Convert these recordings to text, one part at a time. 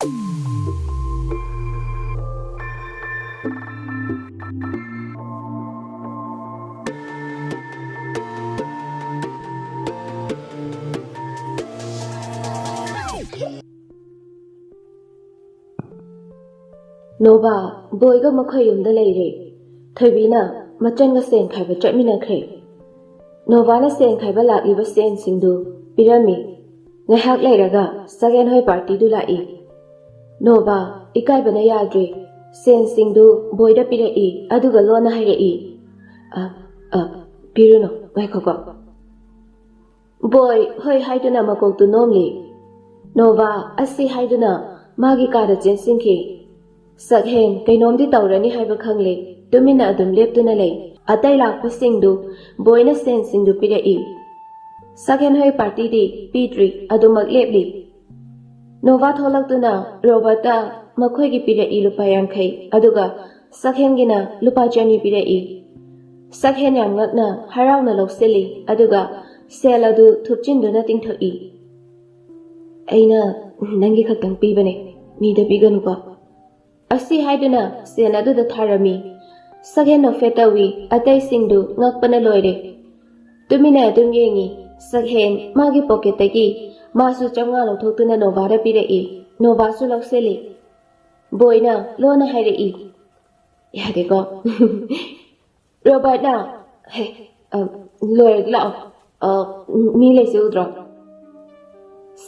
Nova, boyga makhoi yumda leire. Thoibina, machanga sen khaiba chatmina khre. Nova na sen khaiba lakliba sen singdu pirami. Ngahak leiraga sagen hoi party du lai. Nova, ikai bana yadre. Sen singdu boyda pirai aduga lona hairai. Piruno, ngaikoko. Boy, hoi haiduna makok tu nomli. Nova, asi haiduna magi kada jen singki. Sakhen kainomdi taurani haiba khangle tumina adum leptuna lei atai lakpa singdu boina sen singdu pirai sakhen hoi party di pitri adumak lepli Nova tholaktuna Roberta makhoi gi pirai lupa yankhai aduga sakhen gina lupa chani pirai sakhen yam ngakna harauna lokseli aduga sel adu thupchinduna tingthoi aina nangi khaktang pibane mi da piganu ko Asi haiduna sen adu da tharami sakhen no fetawi atai singdu ngakpana loire tumina adum yengi sakhen magi pocket tagi masu chamnga lothoktuna Nova ra pirai Nova su lokseli boina lona hairei yade ko Robert na he loire lao mi leise udro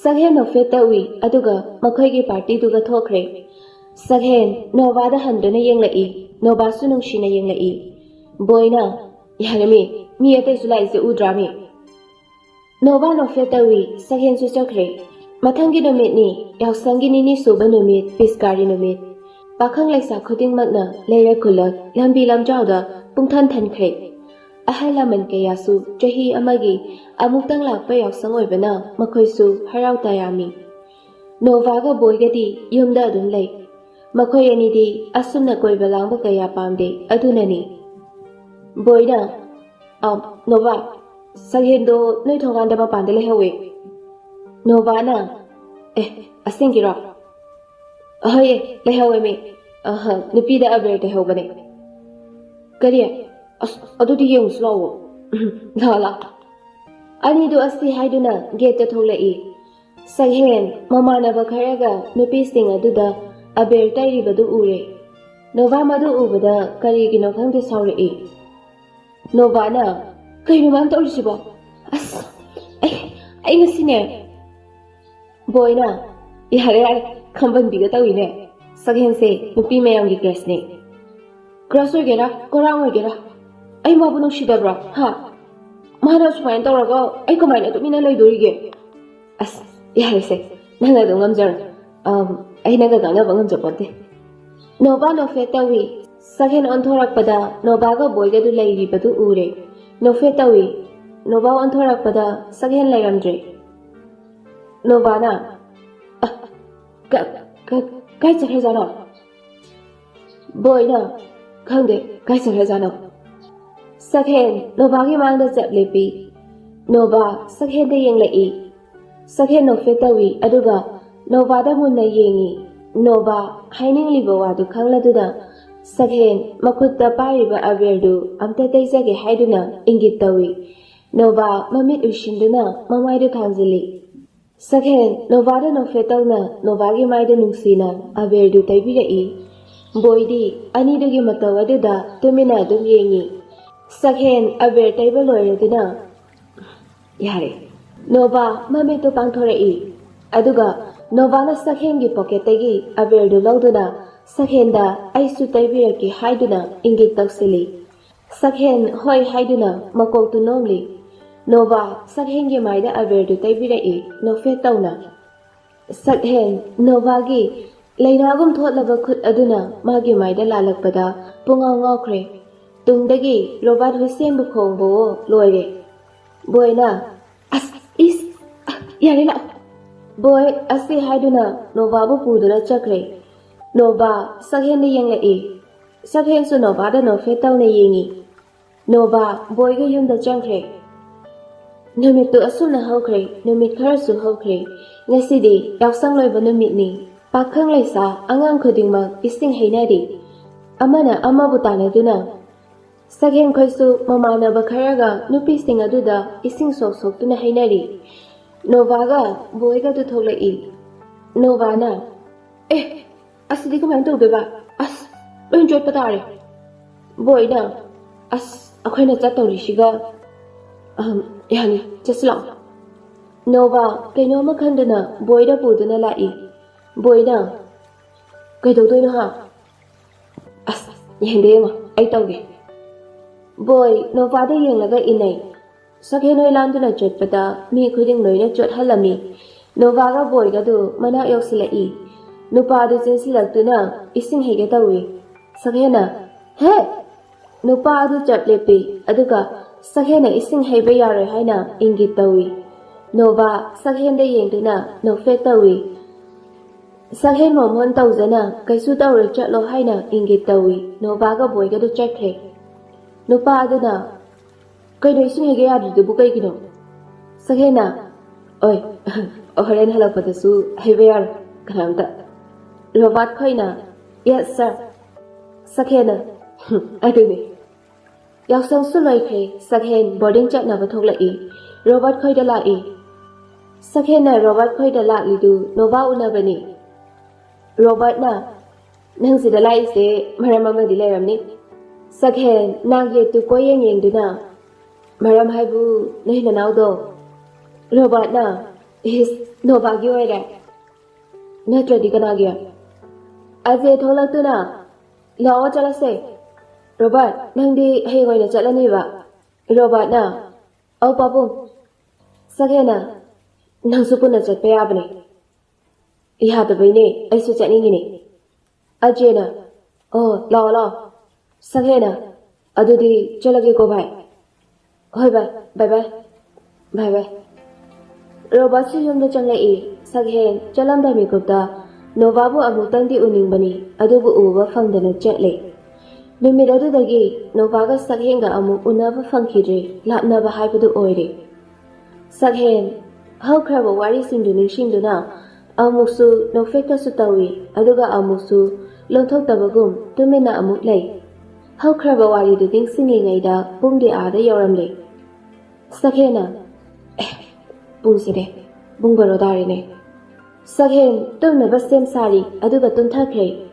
sakhen no fetawi aduga makhoi gi party duga thokre Sakhen, Nova da handana yenglai, Nova sunung shina yenglai. Boina, yarami, mi ate sulai se udrami. Nova no fetawi, sakhen su chakre. Mathangi nomit ni, yaksangi ni soba nomit, piskari nomit. Pakhang laisa khuting magna, leira kulak, lambi lamjau da, pungthan than kre. Ahala man kaya su, jahi amagi, amuktang lakpa yaksang oibana, makoy su, haraw tayami. Nova ga boy gadi, yumda adun lay. Makhoi ani di asumna koiba langba kaya pamde adunani boina Nova saghendo noi thonganda ma pandele hawe Nova na asingiro ahoye le hawe me nupi da abre te hobane kariya adudi yeng slow la ani do asi haiduna gate ta tholai saghen mamana ba kharaga nupi sing aduda Aber tairi badu ure. Nova madu ubada kari gino khangde sauri. Nova na kai numan ta ulsibo. Ai ngasine. Boy na yare khamban biga tawine. Saghen se nupi mayam gi crush ne. Crush ogera, korang ogera. Ai mabu nung shidabra. Ha. Mahara sumain tawraga ai kamaina tumina laidorige. Yare se. Nanga do ngamjar. Ai naga ganga bangam japote Nova no fetawi sakhen onthorak pada Nova ga boy ga du lairi badu ure no fetawi Nova onthorak pada sakhen lairamdre Nova na kai chakhe jano boy na khangde kai chakhe jano sakhen Nova gi mangda chaplepi Nova sakhen de yenglai sakhen no fetawi aduga Nova da munna yengi Nova haining liba wadu khangladuda sakhen makhutta pariba averdu amta taisage haiduna ingit tawi Nova mamit ushinduna mamaidu khangzili sakhen Nova da no fetawna Nova gi maida nungsina averdu taibirai boidi ani dugi matawaduda tumina dum yengi sakhen aver taiba loiraduna yare Nova mamitu pangthorai aduga Nova na sakhen gi pocket tagi averdu lauduna sakhen da aisu taibiraki haiduna ingit taksili sakhen hoi haiduna makok tu nomli Nova sakhen gi maida averdu taibirai no fetawna sakhen Nova gi lainagum thotlaba khut aduna magi maida lalakpada pungaw ngawkhre tungdagi Robert Hussein bu khongbo loire boina is yare la Boy asi haiduna Nova bu pudura chakre Nova sakhen ni yenglai sakhen su Nova da no fetaw ne yengi Nova boy ga yumda changkre numit tu asuna hawkre numit khara su hawkre ngasidi yaksang loiba numit ni Pakhang Laisa, Angang Kudingma, Ising Hainadi, Amana Amabutana Duna. Sakhen Koisu, Mamana Bakaraga, Nupi Singaduda, Ising Sok Tuna Hainadi. Novaga, Boyga to Tolai. Novana. Asidikumanto Beba, As, Unjoy Patari. Boyda, As, Akana Tatori Shiga. Yani, just long. Nova, Kainoma Kandana, Boyda Budana Lai. Boyda, Kaidoduna. As, Yandema, I told you. Boy, Nova de Yanga inay. Sakeno Landuna Jet Pada, me couldn't learn Jot Halami. Novaga boy gadu, Mana Yoxila e. Nupa de Sensilactuna, Ising Hegetawi. Sakena, Hey! Nupa du Jat Lepi, Aduka, Sakena Ising Hebayare Haina, Ingitawi. Nova, Sakhen de Yendina, no Fetawi. Sakhen Mom 1000, Kaisuta Richard Lohaina, Ingitawi. Novaga boy gadu Jacke. Nupa Aduna. Kaidation Hegayadi the Bukakino. Sakena, Oi, Oren Halapatasu, Hever, Kramda. Robot Koina, yes, sir. Sakena, I do me. Yaksang Sulake, Sakhen, boarding jet never told e. Robot Koidala e. Sakena, Robot Koidala lidu, Nova Unabani. Robot na. Nancy the light say, Maramama Dilaramni. Sakhen, Nagi to Koyang Yenduna. Maram Haibu, Nina Naudo. Robot na is Nova Gioida. Natra di Kanagia. As they told her to na, Law Jalase. Robot, Nandi Haygoina Jalaniva. Robot na, Oh Babu. Sakena, Nansupuna Jet Payabani. He had the Bene, I switch at Nini. Ajena, Oh, Law. Sakena, Adudi Jalagi go by. Bye. Robot Sijum Changai, Saghen, Jalamda Mikuta, Novabu Amutandi Unimbani, Adubu Uva Fangdana Jetley. Numidadu Dagi, Novaga Saghenga Amu Unava Funkidri, Lapnava Hypedu Oide. Saghen, how crab a wari sinduni shinduna, Amusu, no feka sutawi, Aduga Amusu, Lontok Tabagum, Tumina Amutlay. How crab a wari the thing singing Aida, Bum de Ada Yoramley. Saghena, Bunside, Bungaro Darine. Saghen, don't never same sari, Aduga Tuntakre.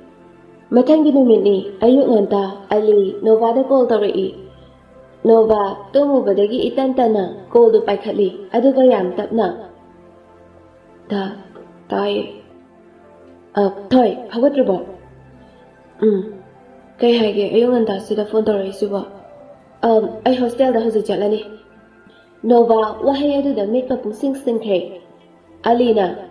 Matanginu Ayunanta, Ali, Novada Goldari. Nova, Tomu Badagi Itantana, Goldu Paikali, Aduga Yam Tapna. Tai. Toy, how would you bought? Kay Hage, Ayunanta, said the Fondore Suba. I hostel the Hosea Jalani. Nova, Wahayadu the makeup sing cake. Alina.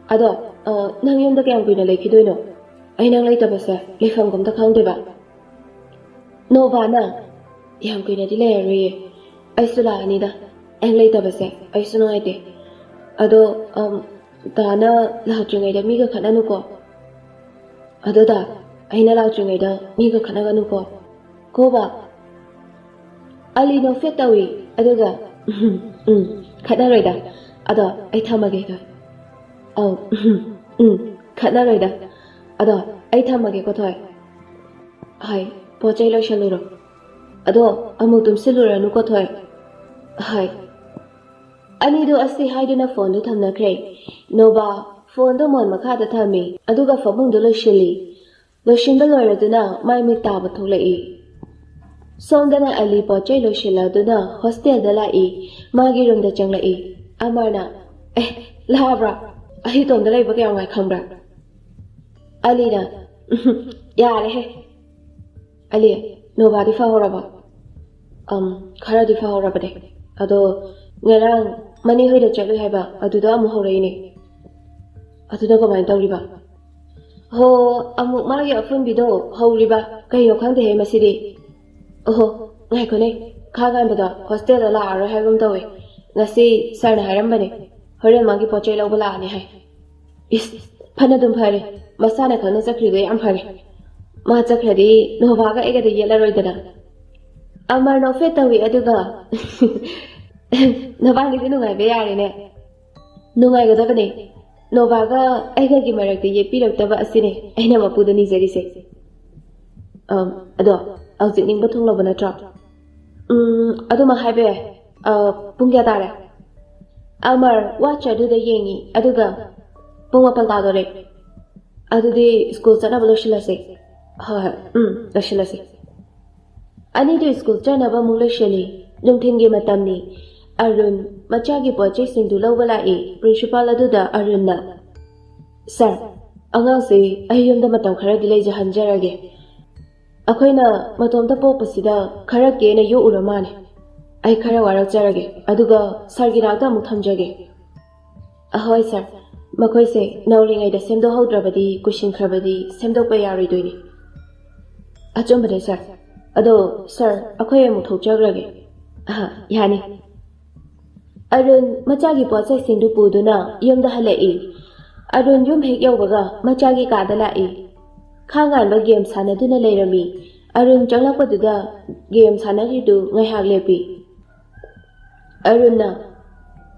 Ado, Nangyum the Gambina Lake Duno. I know later, Bessa, Lefam the Counteva. Nova na. Yam Queen delay. I sula Anida, and later Bessa, I soon idea. Ado, Dana, Lauching a Miga Kananuko. Ado da, I know Lauching a Miga Kanaganuko. Koba. Ali no fetawi, Adoga. Katarida, Ada, I tamageka. Oh, Katarida, Ada, I tamagekotoi. Hi, Pojalo Shaluro. Ado, Amutum Silura Nukotoi. Hi. Anido Asti Hiding phone to Tamna Cray. Nova, phone the Mon Makata Tami, Aduga Fabundolo Shilly. The Shimbaloira Duna, my Mitaba Tolai. Sondana Ali Pojalo Shilla Duna, Hostel de la E, Magirum the Jangla E. Amarna. Labra. I hit on the labor gown I come back. Alina. Yare. Ali, nobody favorable. Karadi favorable. Ado, Narang, money hood a jelly haba, Aduda Mohorene. Aduda go my doriba. Ho, Amuk Maria from Bido, Ho Riba, Kayo Kante Hema City. Oh, I connect. Kagambada, Hostel la or Hagum Doe. Nasi, Sarna Harambani. Hurry Magi Pochelo Balani. Is Panadum Pari, Masana Kanasakri, I'm Pari. Mazakradi, Novaga Ega the Yellow Redana. Amar no feta we Aduga. Navani didn't have a in it. No, I got a Novaga aigagi marakta yepirakta asine aina mapudani jarise. Ado hꯧꯖꯤꯛ ꯅꯤꯡꯕ ꯊꯨꯡꯂꯕ ꯅꯠꯇ꯭ꯔꯣ? ꯑꯗꯨꯃ ꯍꯥꯏꯕ ꯌꯥꯏ. ꯄꯨꯡ ꯀꯌꯥ ꯇꯥꯔꯦ? ꯑꯃꯔ watch ꯑꯗꯨꯗ ꯌꯦꯡꯉꯤ ꯑꯗꯨꯒ ꯄꯨꯡ 8 ꯇꯥꯗꯣꯔꯦ. ꯑꯗꯨꯗꯤ ꯁ꯭ꯀꯨꯜ ꯆꯠꯅꯕ ꯂꯣꯏꯁꯤꯜꯂꯁꯤ. ꯍꯣꯏ ꯂꯣꯏꯁꯤꯜꯂꯁꯤ. ꯑꯅꯤꯗꯨ ꯁ꯭ꯀꯨꯜ ꯆꯠꯅꯕ ꯑꯃꯨꯛ ꯂꯣꯏꯁꯤꯜꯂꯤ. ꯅꯨꯡꯊꯤꯟꯒꯤ ꯃꯇꯝꯅꯤ. ꯑꯔꯨꯟ ꯃꯆꯥꯒꯤ ꯄꯣꯠꯆꯩꯁꯤꯡꯗꯨ ꯂꯧꯕ ꯂꯥꯛꯏ. ꯄ꯭ꯔꯤꯟꯁꯤꯄꯥꯜ ꯑꯗꯨꯗ ꯑꯔꯨꯟꯅ ꯁꯔ ꯑꯉꯥꯡꯁꯦ ꯑꯩ ꯌꯨꯝꯗ ꯃꯇꯝ ꯈꯔꯗꯤ ꯂꯩꯖꯍꯟꯖꯔꯒꯦ. ꯑꯩꯈꯣꯏꯅ ꯃꯇꯣꯝꯇ ꯄꯣꯛꯄꯁꯤꯗ ꯈꯔ ꯀꯦꯅ ꯌꯣꯛꯎꯔ ꯃꯥꯅꯦ. ꯑꯩ ꯈꯔ ꯋꯥꯔꯛꯆꯔꯒꯦ ꯑꯗꯨꯒ ꯁꯔꯒꯤ ꯅꯥꯛꯇ ꯑꯃꯨꯛ ꯊꯝꯖꯒꯦ. ꯑꯍꯣꯏ ꯁꯔ ꯃꯈꯣꯏꯁꯦ ꯅꯧꯔꯤꯉꯩꯗ ꯁꯦꯝꯗꯣꯛꯍꯧꯗ꯭ꯔꯕꯗꯤ ꯀꯨꯏꯁꯤꯟꯈ꯭ꯔꯕꯗꯤ ꯁꯦꯝꯗꯣꯛꯄ ꯌꯥꯔꯣꯏꯗꯣꯏꯅꯤ. ꯑꯆꯨꯝꯕꯅꯦ ꯁꯔ. ꯑꯗꯣ ꯁꯔ ꯑꯩꯈꯣꯏ ꯑꯃꯨꯛ ꯊꯣꯛꯆꯈ꯭ꯔꯒꯦ. ꯌꯥꯅꯤ. ꯑꯔꯨꯟ ꯃꯆꯥꯒꯤ ꯄꯣꯠꯆꯩꯁꯤꯡꯗꯨ ꯄꯨꯗꯨꯅ ꯌꯨꯝꯗ ꯍꯜꯂꯛꯏ. ꯑꯔꯨꯟ ꯌꯨꯝ ꯍꯦꯛ ꯌꯧꯕꯒ ꯃꯆꯥꯒꯤ ꯀꯥꯗ ꯂꯥꯛꯏ. ꯈꯥꯡꯉꯥꯟꯕ ꯒꯦꯝ ꯁꯥꯟꯅꯗꯨꯅ ꯂꯩꯔꯝꯃꯤ. ꯑꯔꯨꯟ ꯆꯪꯂꯛꯄꯗꯨꯗ ꯒꯦꯝ ꯁꯥꯟꯅꯔꯤꯗꯨ ꯉꯥꯏꯍꯥꯛ ꯂꯦꯞꯄꯤ. ꯑꯔꯨꯟꯅ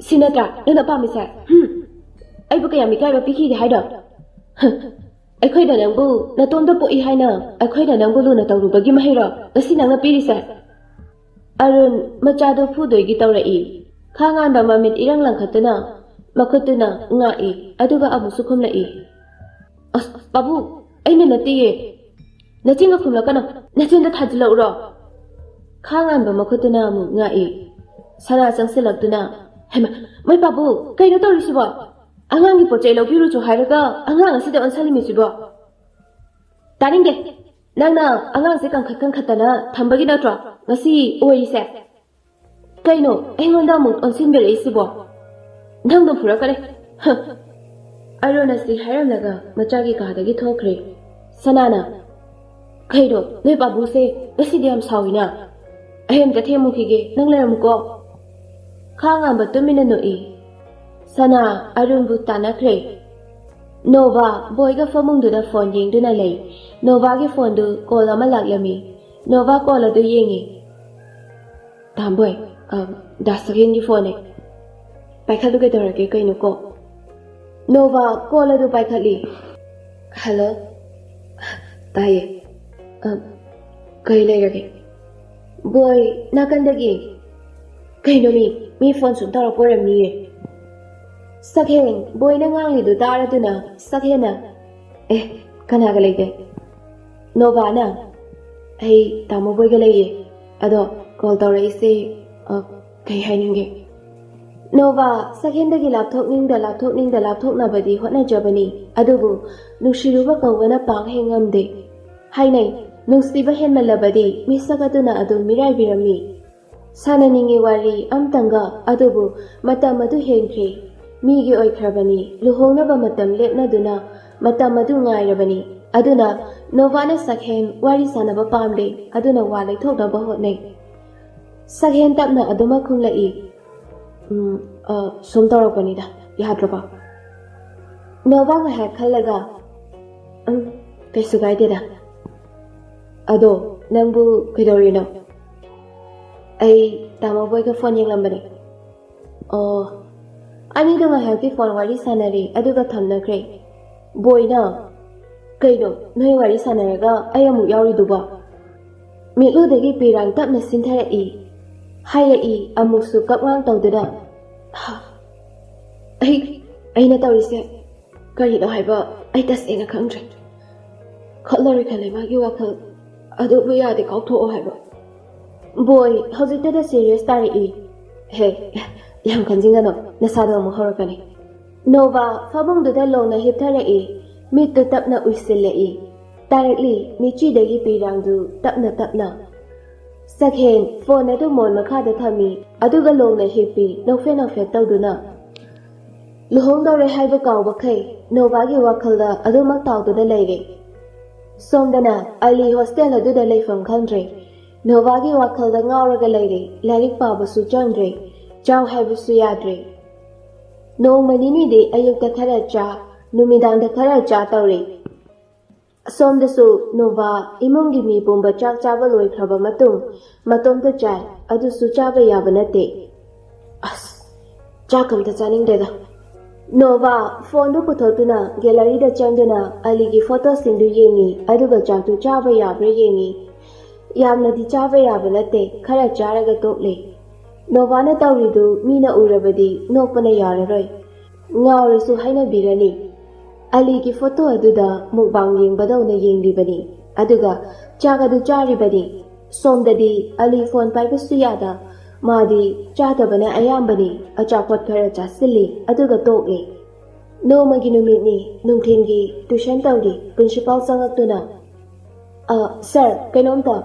ꯁꯤ ꯅꯠꯇ꯭ꯔꯥ ꯅꯪꯅ ꯄꯥꯝꯃꯤꯁꯦ? ꯑꯩꯕꯨ ꯀꯌꯥꯝ ꯏꯀꯥꯏꯕ ꯄꯤꯈꯤꯒꯦ ꯍꯥꯏꯗꯣ? ꯑꯩꯈꯣꯏꯅ ꯅꯪꯕꯨ ꯅꯇꯣꯝꯇ ꯄꯣꯛꯏ ꯍꯥꯏꯅ ꯑꯩꯈꯣꯏꯅ ꯅꯪꯕꯨ ꯂꯨꯅ ꯇꯧꯔꯨꯕꯒꯤ ꯃꯍꯩꯔꯣ ꯉꯁꯤ ꯅꯪꯅ ꯄꯤꯔꯤꯁꯦ? ꯑꯔꯨꯟ ꯃꯆꯥꯗꯨ ꯐꯨꯗꯣꯏꯒꯤ ꯇꯧꯔꯛꯏ. ꯈꯥꯡꯉꯥꯟꯕ ꯃꯃꯤꯠ ꯏꯔꯪ ꯂꯪꯈꯠꯇꯨꯅ ꯃꯈꯨꯠꯇꯨꯅ ꯉꯥꯛꯏ ꯑꯗꯨꯒ ꯑꯃꯨꯛꯁꯨ ꯈꯨꯝꯂꯛꯏ. ꯑꯁ ꯄꯥꯕꯨ ꯑꯩꯅ ꯅꯠꯇꯦꯌꯦ. ꯅꯆꯤꯟꯒ ꯈꯨꯝꯂꯛꯀꯅꯣ. ꯅꯆꯤꯟꯗ ꯊꯥꯖꯤꯜꯂꯛꯎꯔꯣ? ꯈꯥꯡꯉꯥꯟꯕ ꯃꯈꯨꯠꯇꯨꯅ ꯑꯃꯨꯛ ꯉꯥꯛꯏ. ꯁꯅꯥ ꯆꯪꯁꯤꯜꯂꯛꯇꯨꯅ ꯍꯩꯃꯥ ꯃꯣꯏ ꯄꯥꯕꯨ ꯀꯩꯅꯣ ꯇꯧꯔꯤꯁꯤꯕꯣ? ꯑꯉꯥꯡꯒꯤ ꯄꯣꯠꯆꯩ ꯂꯧꯕꯤꯔꯨꯆꯣ ꯍꯥꯏꯔꯒ ꯑꯉꯥꯡ ꯑꯁꯤꯗ ꯑꯣꯟꯁꯜꯂꯤꯃꯤꯁꯤꯕꯣ? ꯇꯥꯅꯤꯡꯗꯦ. ꯅꯪꯅ ꯑꯉꯥꯡꯁꯦ ꯀꯟꯈꯠꯇꯅ ꯊꯝꯕꯒꯤ ꯅꯠꯇ꯭ꯔꯣ ꯉꯁꯤ ꯑꯣꯏꯔꯤꯁꯦ? ꯀꯩꯅꯣ ꯑꯩꯉꯣꯟꯗ ꯑꯃꯨꯛ ꯑꯣꯟꯁꯤꯟꯕꯤꯔꯛꯏꯁꯤꯕꯣ? ꯅꯪꯗꯣ ꯐꯨꯔꯛꯀꯅꯤ. ꯑꯔꯨꯟ ꯑꯁꯤ ꯍꯥꯏꯔꯝꯂꯒ ꯃꯆꯥꯒꯤ ꯀꯥꯗꯒꯤ ꯊꯣꯛꯈ꯭ꯔꯦ. ꯁꯅꯥꯅ ꯀꯩꯅꯣ ꯅꯣꯏ ꯄꯥꯕꯨꯁꯦ ꯉꯁꯤꯗꯤ ꯌꯥꯝ ꯁꯥꯎꯏꯅ. ꯑꯩ ꯑꯝꯇ ꯊꯦꯝꯃꯨꯈꯤꯒꯦ ꯅꯪ ꯂꯩꯔꯝꯃꯨꯀꯣ. ꯈꯥꯡꯉꯥꯟꯕ ꯇꯨꯃꯤꯟꯅ ꯅꯣꯛꯏ. ꯁꯅꯥ ꯑꯔꯨꯟꯕꯨ ꯇꯥꯟꯅꯈ꯭ꯔꯦ. ꯅꯣꯚꯥ ꯕꯣꯏꯒ ꯐꯃꯨꯡꯗꯨꯗ ꯐꯣꯟ ꯌꯦꯡꯗꯨꯅ ꯂꯩ. ꯅꯣꯚꯥꯒꯤ ꯐꯣꯟꯗꯨ ꯀꯣꯜ ꯑꯃ ꯂꯥꯛꯂꯝꯃꯤ. ꯅꯣꯚꯥ ꯀꯣꯜ ꯑꯗꯨ ꯌꯦꯡꯉꯤ. ꯇꯥꯝꯕꯣꯏ ꯗꯥꯁꯒꯤꯟꯒꯤ ꯐꯣꯟꯅꯦ. ꯄꯥꯏꯈꯠꯂꯨ ꯀꯩꯗꯧꯔꯒꯦ ꯀꯩꯅꯣ ꯀꯣ? ꯅꯣꯚꯥ ꯀꯣꯜ ꯑꯗꯨ ꯄꯥꯏꯈꯠꯂꯤ. ꯍꯜꯂꯣ. ꯇꯥꯏꯌꯦ. ꯀꯩ ꯂꯩꯔꯒꯦ? ꯕꯣꯏ ꯅꯥꯀꯟꯗꯒꯤ. ꯀꯩꯅꯣ ꯃꯤ ꯐꯣꯟ ꯁꯨꯝ ꯇꯧꯔꯛꯄ ꯑꯣꯏꯔꯝꯅꯤꯌꯦ. ꯁꯛꯍꯦꯟ ꯕꯣꯏꯅ ꯉꯥꯡꯂꯤꯗꯨ ꯇꯥꯔꯗꯨꯅ ꯁꯛꯍꯦꯟꯅ ꯀꯅꯥꯒ ꯂꯩꯒꯦ? ꯅꯣꯚꯥꯅ ꯑꯩ ꯇꯥꯃꯣ ꯕꯣꯏꯒ ꯂꯩꯌꯦ. ꯑꯗꯣ ꯀꯣꯜ ꯇꯧꯔꯛꯏꯁꯦ ꯀꯩ ꯍꯥꯏꯅꯤꯡꯒꯦ? ꯅꯣꯚꯥ ꯁꯛꯍꯦꯟꯗꯒꯤ ꯂꯥꯞꯊꯣꯛꯅꯤꯡꯗ ꯂꯥꯞꯊꯣꯛꯅꯕꯗꯤ ꯍꯣꯠꯅꯖꯕꯅꯤ. ꯑꯗꯨꯕꯨ ꯅꯨꯡꯁꯤꯔꯨꯕ ꯀꯧꯕꯅ ꯄꯥꯡ ꯍꯦꯛ ꯉꯝꯗꯦ. ꯍꯥꯏꯅꯩ ꯅꯨꯡꯁꯤꯕ ꯍꯦꯟꯃꯜꯂꯕꯗꯤ ꯃꯤꯁꯛ ꯑꯗꯨꯅ ꯑꯗꯨꯝ ꯃꯤꯔꯥꯏꯕꯤꯔꯝꯃꯤ. ꯁꯥꯟꯅꯅꯤꯡꯉꯤ ꯋꯥꯔꯤ ꯑꯝꯇꯪꯒ ꯑꯗꯨꯕꯨ ꯃꯇꯝ ꯑꯗꯨ ꯍꯦꯟꯈ꯭ꯔꯦ. ꯃꯤꯒꯤ ꯑꯣꯏꯈ꯭ꯔꯕꯅꯤ. ꯂꯨꯍꯣꯡꯅꯕ ꯃꯇꯝ ꯂꯦꯞꯅꯗꯨꯅ ꯃꯇꯝ ꯑꯗꯨ ꯉꯥꯏꯔꯕꯅꯤ. ꯑꯗꯨꯅ ꯅꯣꯚꯥꯅ ꯁꯛꯍꯦꯟ ꯋꯥꯔꯤ ꯁꯥꯟꯅꯕ ꯄꯥꯝꯗꯦ. ꯑꯗꯨꯅ ꯋꯥ ꯂꯩꯊꯣꯛꯅꯕ ꯍꯣꯠꯅꯩ. ꯁꯛꯍꯦꯟ ꯇꯞꯅ ꯑꯗꯨꯃꯛ ꯈꯨꯝꯂꯛꯏ. ꯁꯨꯝ ꯇꯧꯔꯛꯄꯅꯤꯗ ꯌꯥꯗ꯭ꯔꯕ? ꯅꯣꯚꯥ ꯉꯥꯏꯍꯥꯛ ꯈꯜꯂꯒ ꯀꯩꯁꯨ ꯀꯥꯏꯗꯦꯗ. ꯑꯗꯣ ꯅꯪꯕꯨ ꯀꯩꯗꯧꯔꯤꯅꯣ? ꯑꯩ ꯇꯥꯃꯣ ꯕꯣꯏꯒ ꯐꯣꯟ ꯌꯦꯡꯂꯝꯕꯅꯦ. ꯑꯅꯤꯗꯣ ꯉꯥꯏꯍꯥꯛꯇꯤ ꯐꯣꯟ ꯋꯥꯔꯤ ꯁꯥꯟꯅꯔꯦ ꯑꯗꯨꯒ ꯊꯝꯅꯈ꯭ꯔꯦ. ꯕꯣꯏꯅ ꯀꯩꯅꯣ ꯅꯣꯏ ꯋꯥꯔꯤ ꯁꯥꯟꯅꯔꯒ ꯑꯩ ꯑꯃꯨꯛ ꯌꯥꯎꯔꯤꯗꯨꯕꯣ? ꯃꯤꯠꯂꯨꯗꯒꯤ ꯄꯤꯔꯥꯡ ꯇꯞꯅ ꯁꯤꯟꯊꯔꯛꯏ. ꯍꯥꯏꯔꯛꯏ ꯑꯃꯨꯛꯁꯨ ꯀꯞꯉꯥꯡ ꯇꯧꯗꯨꯅ ꯑꯩꯅ ꯇꯧꯔꯤꯁꯦ ꯀꯔꯤꯅꯣ ꯍꯥꯏꯕ ꯑꯩ ꯇꯁꯦꯡꯅ ꯈꯪꯗ꯭ꯔꯦ. ꯈꯠꯂꯔꯣꯏ ꯂꯩꯃꯥꯒꯤ ꯋꯥꯈꯜ ꯑꯗꯨꯕꯨ ꯌꯥꯗꯦ ꯀꯥꯎꯊꯣꯛꯑꯣ ꯍꯥꯏꯕ. ꯕꯣꯏ ꯍꯧꯖꯤꯛꯇꯗ ꯁꯤꯔꯤꯌꯁ ꯇꯥꯔꯛꯏ. ꯌꯥꯝ ꯈꯟꯖꯤꯟꯒꯅꯣ ꯅꯁꯥꯗꯣ ꯑꯃꯨꯛ ꯍꯧꯔꯛꯀꯅꯤ. ꯅꯣꯚꯥ ꯐꯃꯨꯡꯗꯨꯗ ꯂꯣꯡꯅ ꯍꯤꯞꯊꯔꯛꯏ. ꯃꯤꯠꯇꯨ ꯇꯞꯅ ꯎꯏꯁꯤꯜꯂꯛꯏ. ꯇꯥꯔꯛꯂꯤ ꯃꯤꯆꯤꯗꯒꯤ ꯄꯤꯔꯥꯡꯗꯨ ꯇꯞꯅ. ꯁꯛꯍꯦꯟ ꯐꯣꯟ ꯑꯗꯨ ꯃꯣꯟ ꯃꯈꯥꯗ ꯊꯝꯃꯤ. ꯑꯗꯨꯒ ꯂꯣꯡꯅ ꯍꯤꯞꯄꯤ ꯅꯣꯛꯐꯦꯠ ꯇꯧꯗꯨꯅ. ꯂꯨꯍꯣꯡꯗꯧꯔꯦ ꯍꯥꯏꯕ ꯀꯥꯎꯕꯈꯩ ꯅꯣꯚꯥꯒꯤ ꯋꯥꯈꯜꯗ ꯑꯗꯨꯃꯛ ꯇꯥꯎꯗꯨꯅ ꯂꯩꯔꯦ. ꯁꯣꯝꯗꯅ ꯑꯂꯤ ꯍꯣꯁꯇꯦꯜ ꯑꯗꯨꯗ ꯂꯩꯐꯝ ꯈꯪꯗ꯭ꯔꯦ. ꯅꯣꯚꯥꯒꯤ ꯋꯥꯈꯜꯗ ꯉꯥꯎꯔꯒ ꯂꯩꯔꯦ. ꯂꯥꯏꯔꯤꯛ ꯄꯥꯕꯁꯨ ꯆꯪꯗ꯭ꯔꯦ. ꯆꯥꯎ ꯍꯥꯏꯕꯁꯨ ꯌꯥꯗ꯭ꯔꯦ. ꯅꯣꯡꯃ ꯅꯤꯅꯤꯗꯤ ꯑꯌꯨꯛꯇ ꯈꯔ ꯆꯥ ꯅꯨꯃꯤꯗꯥꯡꯗ ꯈꯔ ꯆꯥ ꯇꯧꯔꯦ. ꯑꯁꯣꯝꯗꯁꯨ ꯅꯣꯚꯥ ꯏꯃꯨꯡꯒꯤ ꯃꯤ ꯄꯨꯝꯕ ꯆꯥꯛ ꯆꯥꯕ ꯂꯣꯏꯈ꯭ꯔꯕ ꯃꯇꯨꯡ ꯃꯇꯣꯝꯇ ꯆꯥꯏ. ꯑꯗꯨꯁꯨ ꯆꯥꯕ ꯌꯥꯕ ꯅꯠꯇꯦ. ꯆꯥꯛ ꯑꯝꯇ ꯆꯥꯅꯤꯡꯗꯦꯗ. Nova phone du puthotuna gallery da chanduna Ali gi photo sing du yengi aduga chaktu chaba yabre yengi yamna di chaba yabe late khara charaga tokle Nova na tawridu mina urabadi nokpana yararoi ngawrisu haina birani Ali gi photo aduda mukbang yengbadawna yenglibani aduga chaga du charibani somdadi Ali phone paibasu yada Madi chatabana ayambani achapot khara chasili aduga tokle Nomagi numitni nungthingi tuition tawdi principal sangaktuna sir kainomta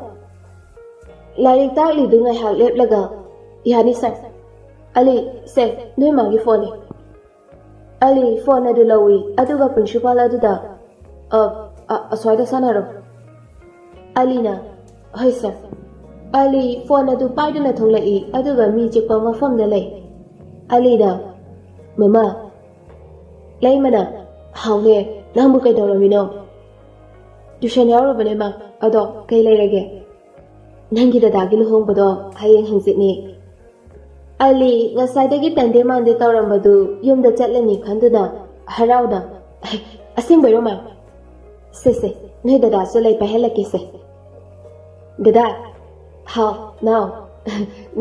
Larik takli du ngai hak leplaga yani sir Ali se noi magi phone Ali phone adu lawi aduga principal aduda aswaida sanaro Alina hoi sir Ali phone adu paiduna tholai aduga mi chikpa mafamda lei Alina mama Laimana haune namu kai dawramino tuition yarobane ma ado kai leirage nangi da dagi luhongbado hayeng hangzitni Ali ngasaidagi tande mande tawrambadu yumda chatlani khanduna harauda asing bairo ma se nei dada so lai pahelake se dada how now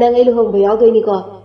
nangai luhongba yawdoi ni ko